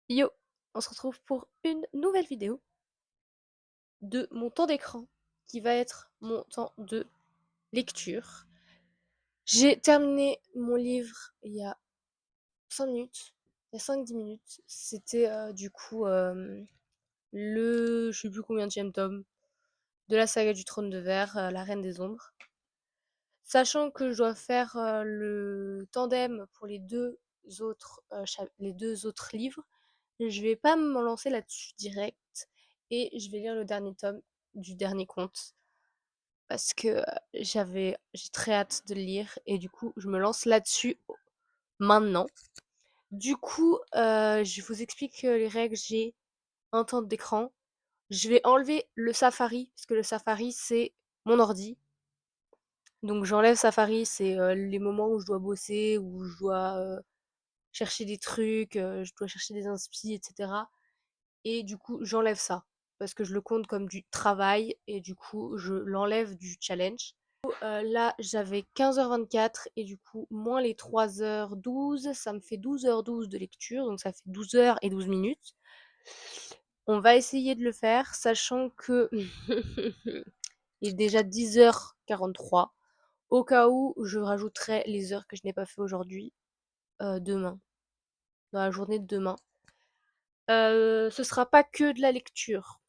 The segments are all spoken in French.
Yo, on se retrouve pour une nouvelle vidéo de mon temps d'écran qui va être mon temps de lecture. J'ai terminé mon livre il y a 5 minutes, il y a 5-10 minutes. C'était je sais plus combien de tome de la saga du Trône de Verre, La Reine des Ombres. Sachant que je dois faire le tandem pour les deux autres livres, je vais pas me lancer là-dessus direct et je vais lire le dernier tome du dernier conte parce que j'ai très hâte de le lire et du coup je me lance là-dessus maintenant. Du coup, je vous explique les règles. J'ai un temps d'écran. Je vais enlever le Safari parce que le Safari c'est mon ordi. Donc j'enlève Safari, c'est les moments où je dois bosser, où je dois chercher des trucs, je dois chercher des inspi, etc. Et du coup, j'enlève ça parce que je le compte comme du travail et du coup, je l'enlève du challenge. Là, j'avais 15h24 et du coup, moins les 3h12, ça me fait 12h12 de lecture, donc ça fait 12h12 minutes. On va essayer de le faire, sachant que il est déjà 10h43. Au cas où, je rajouterai les heures que je n'ai pas fait aujourd'hui, demain, dans la journée de demain. Ce sera pas que de la lecture.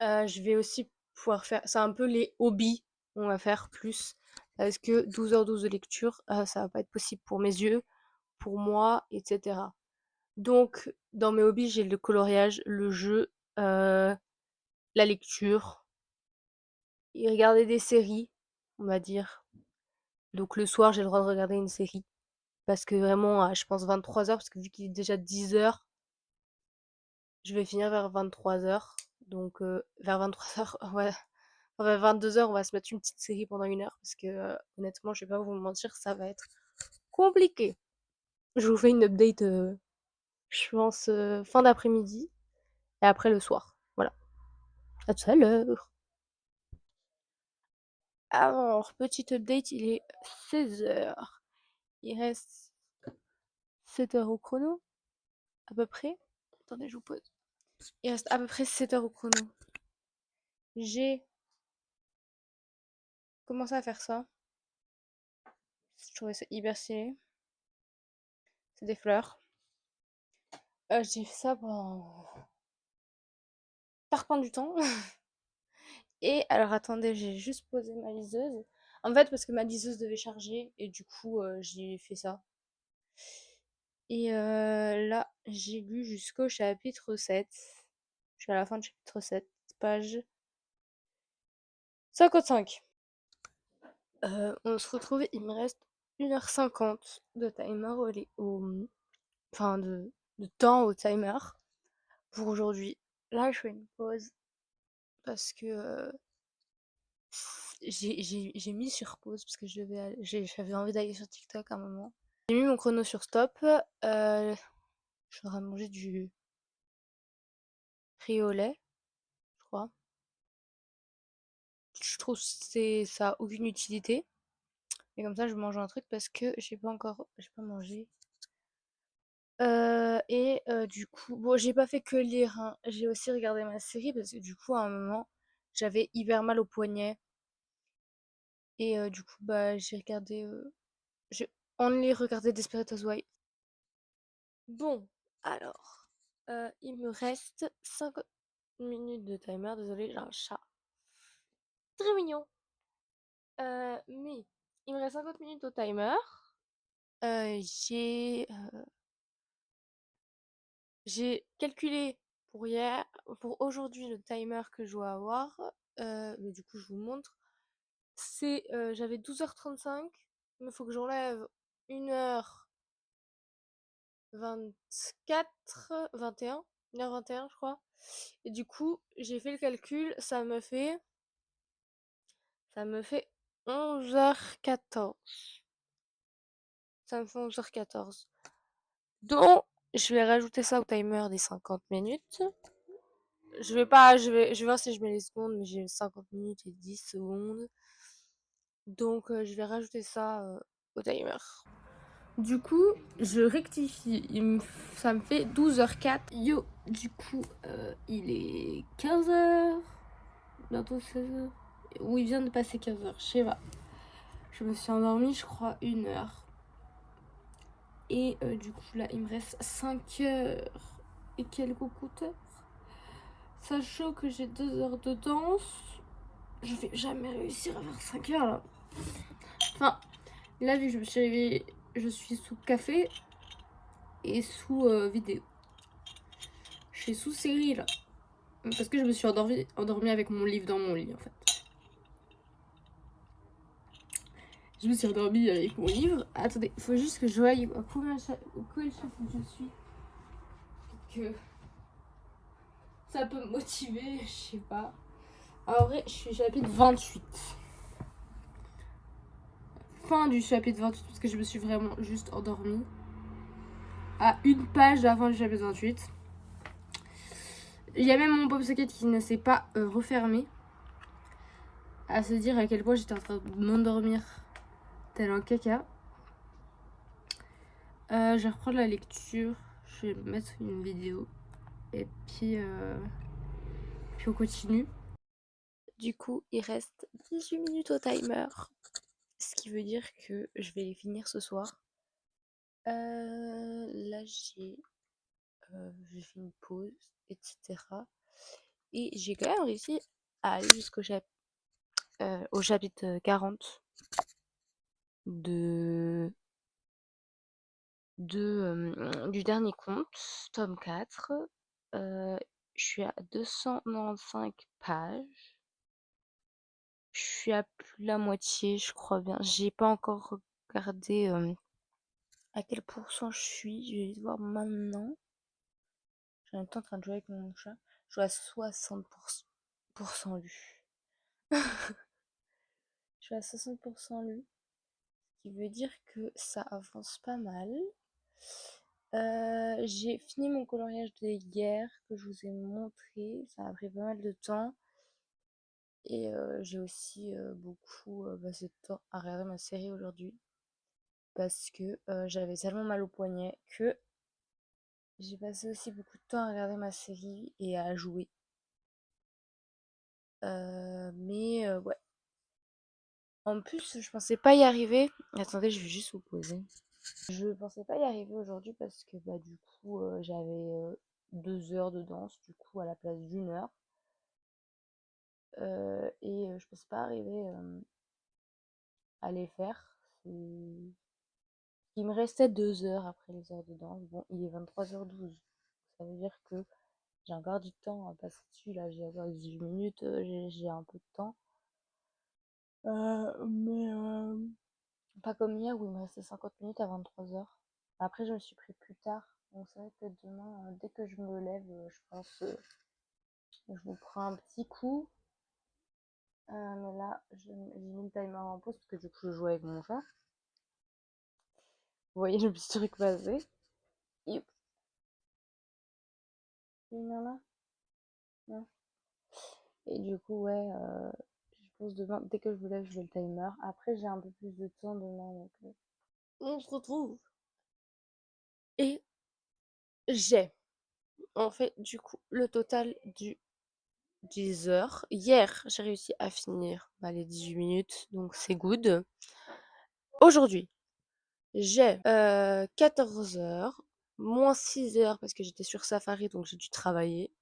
Je vais aussi pouvoir faire c'est un peu les hobbies, on va faire plus parce que 12h12 de lecture, ça va pas être possible pour mes yeux, pour moi, et cetera. Donc dans mes hobbies, j'ai le coloriage, le jeu, la lecture et regarder des séries, on va dire. Donc le soir, j'ai le droit de regarder une série parce que vraiment à je pense 23h parce que vu qu'il est déjà 10h, je vais finir vers 23h. Donc vers 23h, ouais. Vers 22h, on va se mettre une petite série pendant 1 heure parce que honnêtement, je vais pas vous mentir, ça va être compliqué. Je vous fais une update, je pense, fin d'après-midi et après le soir. Voilà. À tout à l'heure. Alors, petite update, il est 16h. Il reste 7 heures au chrono, à peu près. Attendez, je vous pose. Il reste à peu près 7 heures au chrono. J'ai commencé à faire ça. Je trouvais ça hyper stylé. C'est des fleurs. J'ai fait ça pendant partant du temps. Et alors attendez, j'ai juste posé ma liseuse. En fait, parce que ma liseuse devait charger et du coup, j'ai fait ça. Et là, j'ai lu jusqu'au chapitre 7. Je suis à la fin du chapitre 7, page 55. On se retrouve, il me reste 1h50 de timer enfin de temps au timer pour aujourd'hui. Là, je fais une pause parce que j'ai mis sur pause parce que j'avais envie d'aller sur TikTok à un moment. J'ai mis mon chrono sur stop. Je suis en train de manger du riz au lait, je crois. Je trouve que ça a aucune utilité. Et comme ça, je mange un truc parce que j'ai pas mangé. Du coup, bon, j'ai pas fait que lire, hein. J'ai aussi regardé ma série parce que du coup, à un moment, j'avais hyper mal au poignet. Et du coup, bah, j'ai only regardé Desperate Housewives. Bon, alors, il me reste 50 minutes de timer. Désolée, j'ai un chat. Très mignon. Mais il me reste 50 minutes au timer. Euh, j'ai, euh, j'ai calculé pour aujourd'hui le timer que je dois avoir. Mais du coup, je vous montre. J'avais 12h35, mais il faut que j'enlève 1h24, 21, 1h21 je crois. Et du coup, j'ai fait le calcul, ça me fait 11h14. Ça me fait 11h14. Donc, je vais rajouter ça au timer des 50 minutes. Je vais pas, je vais voir si je mets les secondes, mais j'ai 50 minutes et 10 secondes. Donc, je vais rajouter ça au timer. Du coup, je rectifie. Ça me fait 12h04. Yo, du coup, il est 15h. Bientôt 16h. Oui, il vient de passer 15h. Je sais pas. Je me suis endormie, je crois, 1h. Et du coup, là, il me reste 5 heures et quelques coups heures. Sachant que j'ai 2 heures de danse, je vais jamais réussir à faire 5 heures là. Enfin, là, vu que je me suis réveillée, je suis sous café et sous vidéo. Je suis sous série là. Parce que je me suis endormie avec mon livre dans mon lit en fait. Je me suis endormie avec mon livre. Attendez, il faut juste que je voie à quel chapitre je suis. Que ça peut me motiver, je sais pas. En vrai, je suis chapitre 28. Fin du chapitre 28 parce que je me suis vraiment juste endormie. À une page de la fin du chapitre 28. Il y a même mon pop socket qui ne s'est pas refermé. À se dire à quel point j'étais en train de m'endormir tel un caca. Je vais reprendre la lecture. Je vais mettre une vidéo. Et puis on continue. Du coup, il reste 18 minutes au timer. Ce qui veut dire que je vais les finir ce soir. Là, j'ai fait une pause, etc. Et j'ai quand même réussi à aller au chapitre 40 de, du dernier conte, tome 4. Je suis à 295 pages. Je suis à plus de la moitié, je crois bien. J'ai pas encore regardé à quel pourcent je suis. Je vais voir maintenant. Je suis en même temps en train de jouer avec mon chat. Je suis à 60% lu. Je suis à 60% lu. Ce qui veut dire que ça avance pas mal. J'ai fini mon coloriage de hier que je vous ai montré. Ça a pris pas mal de temps. Et j'ai aussi beaucoup passé de temps à regarder ma série aujourd'hui. Parce que j'avais tellement mal au poignet que j'ai passé aussi beaucoup de temps à regarder ma série et à jouer. Mais ouais. En plus, je pensais pas y arriver. Attendez, je vais juste vous poser. Je pensais pas y arriver aujourd'hui parce que bah du coup j'avais 2 heures de danse du coup à la place d'1 heure. Et je pensais pas arriver à les faire. Il me restait 2 heures après les heures de danse. Bon, il est 23h12. Ça veut dire que j'ai encore du temps à passer dessus. Là, j'ai encore 18 minutes, j'ai un peu de temps. Mais pas comme hier où il me restait 50 minutes à 23h. Après, je me suis pris plus tard. Donc, c'est vrai que demain, dès que je me lève, je pense je vous prends un petit coup. Mais là, j'ai mis le timer en pause parce que du coup, je joue avec mon chat. Vous voyez le petit truc passer. Yep. Il y en a là? Non. Et du coup, ouais, je pense demain, dès que je me lève, je vais le timer. Après, j'ai un peu plus de temps demain, donc on se retrouve. Et j'ai, en fait, du coup, le total du 10 heures. Hier, j'ai réussi à finir bah, les 18 minutes, donc c'est good. Aujourd'hui, j'ai 14 heures, moins 6 heures parce que j'étais sur Safari, donc j'ai dû travailler.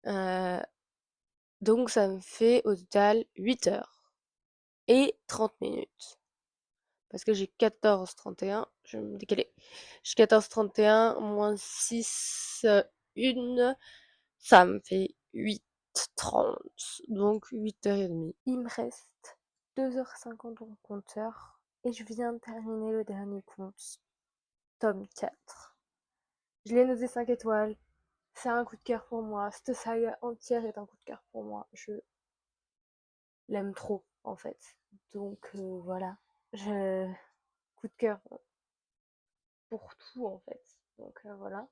Euh, donc ça me fait au total 8 heures et 30 minutes. Parce que j'ai 14h31, je vais me décaler. J'ai 14h31 moins 6, 1, ça me fait 8h30. Donc 8h30. Il me reste 2h50 au compteur et je viens de terminer le dernier compte, tome 4. Je l'ai noté 5 étoiles. C'est un coup de cœur pour moi. Cette saga entière est un coup de cœur pour moi. Je l'aime trop, en fait. Donc voilà. Coup de cœur pour tout, en fait. Donc voilà.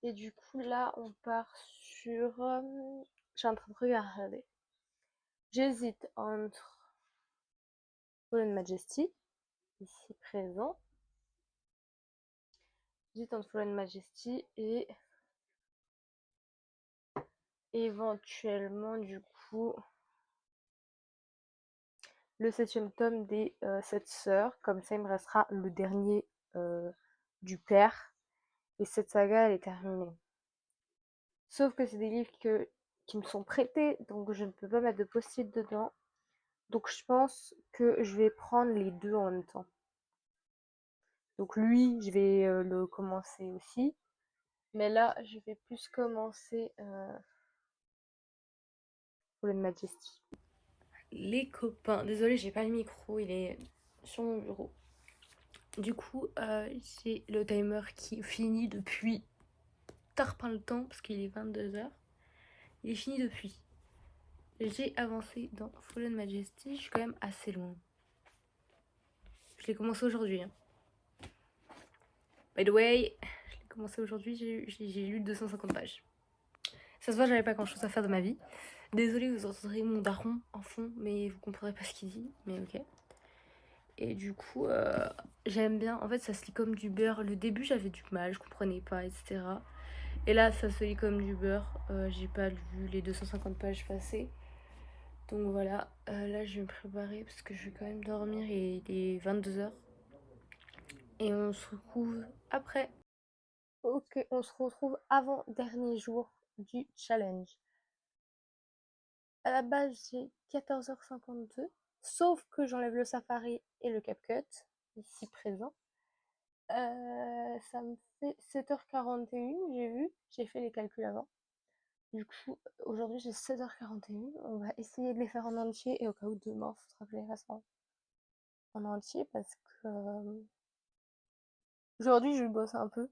Et du coup, là, on part sur. Je suis en train de regarder. J'hésite entre Fallen Majesty, ici présent. J'ai tente Fallen Majesty et éventuellement du coup le 7e tome des 7 sœurs. Comme ça, il me restera le dernier du père. Et cette saga, elle est terminée. Sauf que c'est des livres qui me sont prêtés, donc je ne peux pas mettre de post-it dedans. Donc je pense que je vais prendre les deux en même temps. Donc lui, je vais le commencer aussi. Mais là, je vais plus commencer Fallen Majesty. Les copains, désolée, j'ai pas le micro, il est sur mon bureau. Du coup, j'ai le timer qui finit depuis tard par le temps, parce qu'il est 22h. Il est fini depuis. J'ai avancé dans Fallen Majesty, je suis quand même assez loin. Je l'ai commencé aujourd'hui. Hein. By the way, je l'ai commencé aujourd'hui, j'ai lu 250 pages. Ça se voit, j'avais pas grand chose à faire de ma vie. Désolée, vous entendrez mon daron en fond, mais vous comprendrez pas ce qu'il dit, mais ok. Et du coup, j'aime bien. En fait, ça se lit comme du beurre. Le début, j'avais du mal, je comprenais pas, etc. Et là, ça se lit comme du beurre. J'ai pas vu les 250 pages passer. Donc voilà, là, je vais me préparer parce que je vais quand même dormir et il est 22h. Et on se retrouve après. Ok, on se retrouve avant dernier jour du challenge. À la base, j'ai 14h52, sauf que j'enlève le Safari et le CapCut, ici présent. Ça me fait 7h41, j'ai vu, j'ai fait les calculs avant. Du coup, aujourd'hui j'ai 7h41, on va essayer de les faire en entier et au cas où demain, il faudra que je les fasse en entier parce que aujourd'hui je bosse un peu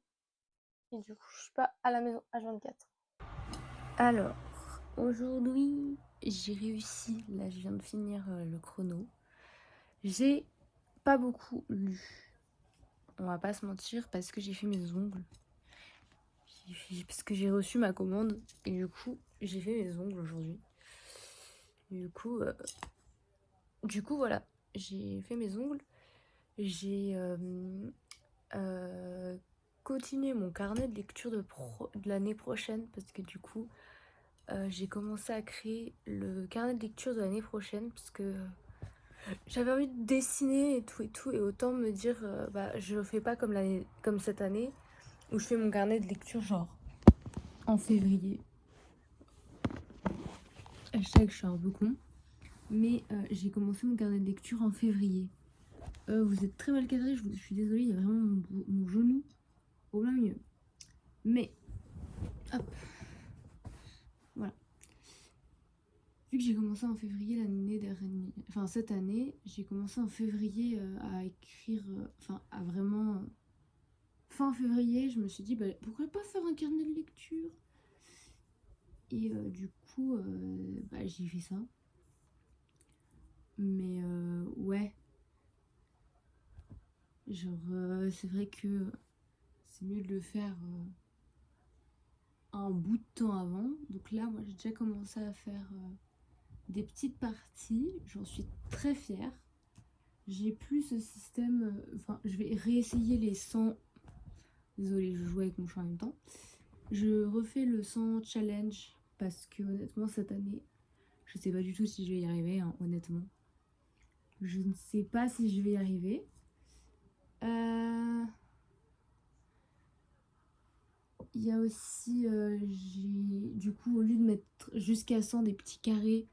et du coup je suis pas à la maison H24. Alors, aujourd'hui j'ai réussi, là je viens de finir le chrono. J'ai pas beaucoup lu, on va pas se mentir, parce que j'ai fait mes ongles. Parce que j'ai reçu ma commande et du coup j'ai fait mes ongles aujourd'hui. Du coup voilà, j'ai fait mes ongles. J'ai continué mon carnet de lecture de l'année prochaine parce que du coup j'ai commencé à créer le carnet de lecture de l'année prochaine parce que j'avais envie de dessiner et tout et autant me dire je fais pas comme cette année où je fais mon carnet de lecture genre en février. Hashtag je suis un peu con. Mais j'ai commencé mon carnet de lecture en février. Vous êtes très mal cadré, je suis désolée, il y a vraiment mon genou au plein milieu. Mais, hop, voilà. Vu que j'ai commencé en février l'année dernière, enfin cette année, j'ai commencé en février à écrire, à vraiment... fin février, je me suis dit, pourquoi pas faire un carnet de lecture? Et du coup, j'ai fait ça. Mais ouais, genre c'est vrai que c'est mieux de le faire un bout de temps avant. Donc là, moi j'ai déjà commencé à faire des petites parties. J'en suis très fière. J'ai plus ce système... je vais réessayer les 100... Désolée, je joue avec mon chat en même temps. Je refais le 100 challenge parce que honnêtement, cette année, je sais pas du tout si je vais y arriver, hein, honnêtement. Je ne sais pas si je vais y arriver. Il y a aussi, du coup, au lieu de mettre jusqu'à 100 des petits carrés,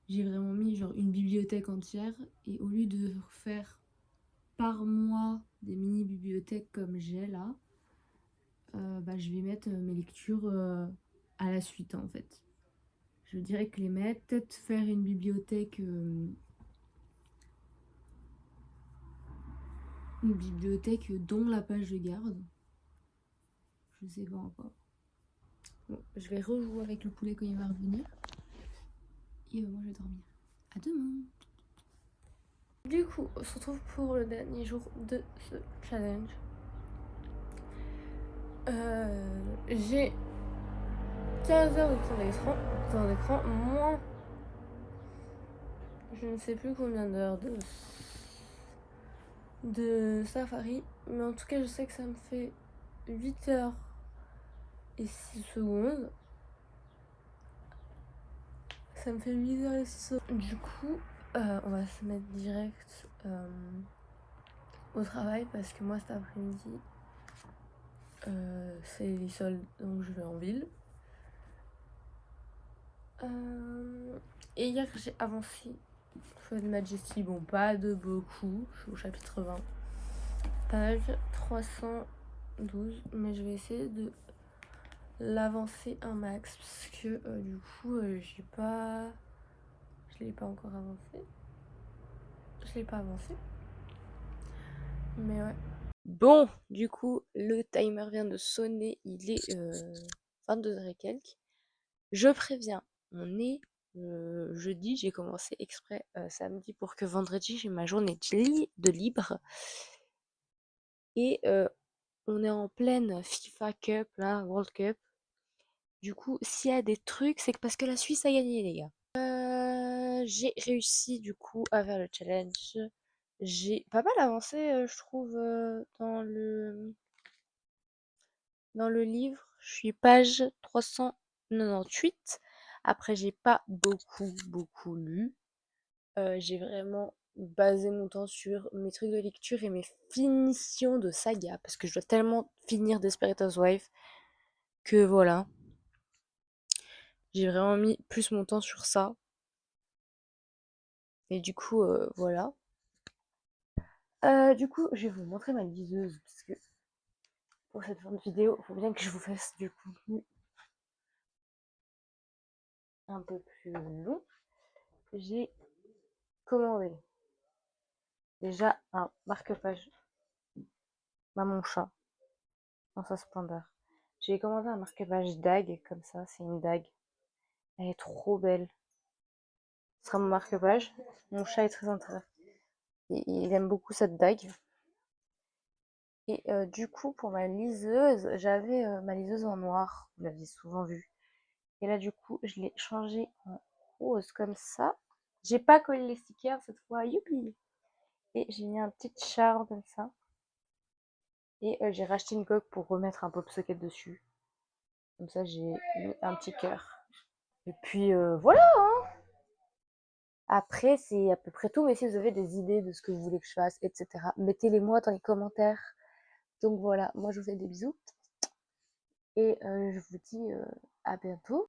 j'ai vraiment mis genre une bibliothèque entière. Et au lieu de faire par mois des mini-bibliothèques comme j'ai là, je vais mettre mes lectures à la suite en fait. Je dirais que les mettre, peut-être faire une bibliothèque dont la page de garde. Je sais pas encore. Bon, je vais rejouer avec le poulet quand il va revenir. Et moi je vais dormir. À demain. Du coup, on se retrouve pour le dernier jour de ce challenge. J'ai 15 heures de temps d'écran, moins je ne sais plus combien d'heures de Safari. Mais en tout cas, je sais que ça me fait 8h06. Ça me fait 8h06. Du coup, on va se mettre direct au travail parce que moi cet après-midi, c'est les soldes, donc je vais en ville. Et hier, j'ai avancé Fun Majesty. Bon, pas de beaucoup. Je suis au chapitre 20, page 312. Mais je vais essayer de l'avancer un max parce que du coup, j'ai pas. Je l'ai pas encore avancé. Je l'ai pas avancé. Mais ouais. Bon, du coup, le timer vient de sonner. Il est 22h et quelques. Je préviens, on est jeudi. J'ai commencé exprès samedi pour que vendredi j'ai ma journée de libre. Et on est en pleine FIFA Cup, là, World Cup. Du coup, s'il y a des trucs, c'est parce que la Suisse a gagné, les gars. J'ai réussi du coup à faire le challenge. J'ai pas mal avancé, je trouve, dans le livre. Je suis page 398. Après, j'ai pas beaucoup lu. J'ai vraiment basé mon temps sur mes trucs de lecture et mes finitions de saga, parce que je dois tellement finir Desperate Housewives que voilà. J'ai vraiment mis plus mon temps sur ça. Et du coup, voilà. Du coup, je vais vous montrer ma liseuse, parce que pour cette fin de vidéo, il faut bien que je vous fasse du contenu un peu plus long. J'ai commandé déjà un marque-page à mon chat dans sa splendeur. J'ai commandé un marque-page dague, comme ça, c'est une dague. Elle est trop belle. Ce sera mon marque-page. Mon chat est très intéressé. Il aime beaucoup cette dague. Et du coup, pour ma liseuse, j'avais ma liseuse en noir. Vous l'aviez souvent vue. Et là, du coup, je l'ai changée en rose comme ça. J'ai pas collé les stickers cette fois, youpi! Et j'ai mis un petit charme comme ça. Et j'ai racheté une coque pour remettre un pop socket dessus. Comme ça, j'ai mis un petit cœur. Et puis voilà, hein. Après, c'est à peu près tout. Mais si vous avez des idées de ce que vous voulez que je fasse, etc., mettez-les moi dans les commentaires. Donc voilà, moi je vous fais des bisous. Et je vous dis à bientôt.